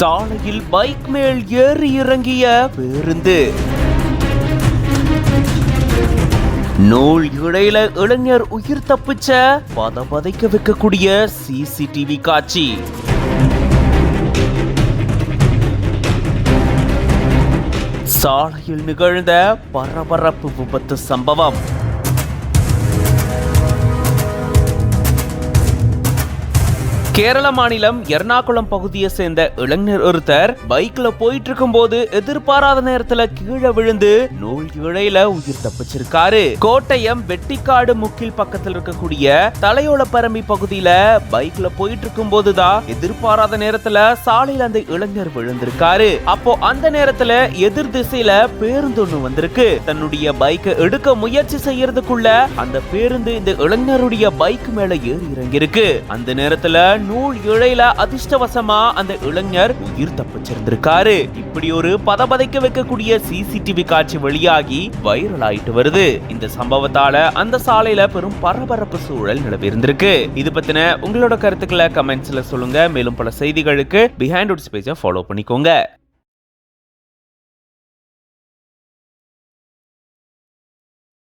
சாலையில் பைக் மேல் ஏறி இறங்கிய பேருந்து. நூல் இழையில இளைஞர் உயிர் தப்பிச்ச பதைக்க வைக்கக்கூடிய சிசிடிவி காட்சி. சாலையில் நிகழ்ந்த பரபரப்பு விபத்து சம்பவம். கேரள மாநிலம் எர்ணாகுளம் பகுதியை சேர்ந்த இளைஞர் ஒருத்தர் பைக்ல போயிட்டு இருக்கும் போது எதிர்பாராத நேரத்துல கீழே விழுந்து நூல் இழையில உயிர் தப்பிச்சிருக்காரு. கோட்டயம் வெட்டிக்காடு முக்கில் பக்கத்தில் இருக்கக்கூடிய தலையோளப்பரம்பி பகுதியில பைக்ல போயிட்டு இருக்கும் போதுதான் எதிர்பாராத நேரத்துல சாலையில அந்த இளைஞர் விழுந்திருக்காரு. அப்போ அந்த நேரத்துல எதிர் திசையில பேருந்து ஒண்ணு வந்திருக்கு. தன்னுடைய பைக்கை எடுக்க முயற்சி செய்யறதுக்குள்ள அந்த பேருந்து இந்த இளைஞருடைய பைக் மேல ஏறி இறங்கிருக்கு. அந்த நேரத்துல நூல் இழையில அதிர்ஷ்டவசமா அந்த இளைஞர் உயிர் தப்பிச்சிருந்திருக்காரு. இப்படி ஒரு பதைக்க வைக்கக்கூடிய சிசிடிவி காட்சி வெளியாகி வைரல் ஆயிட்டு வருது. இந்த சம்பவத்தால அந்த சாலையில பெரும் பரபரப்பு சூழல் நிலவிருந்திருக்கு. இது பத்தின உங்களோட கருத்துக்களை கமெண்ட்ஸ்ல சொல்லுங்க. மேலும் பல செய்திகளுக்கு பிஹைண்ட் பேஜை ஃபாலோ பண்ணிக்கோங்க.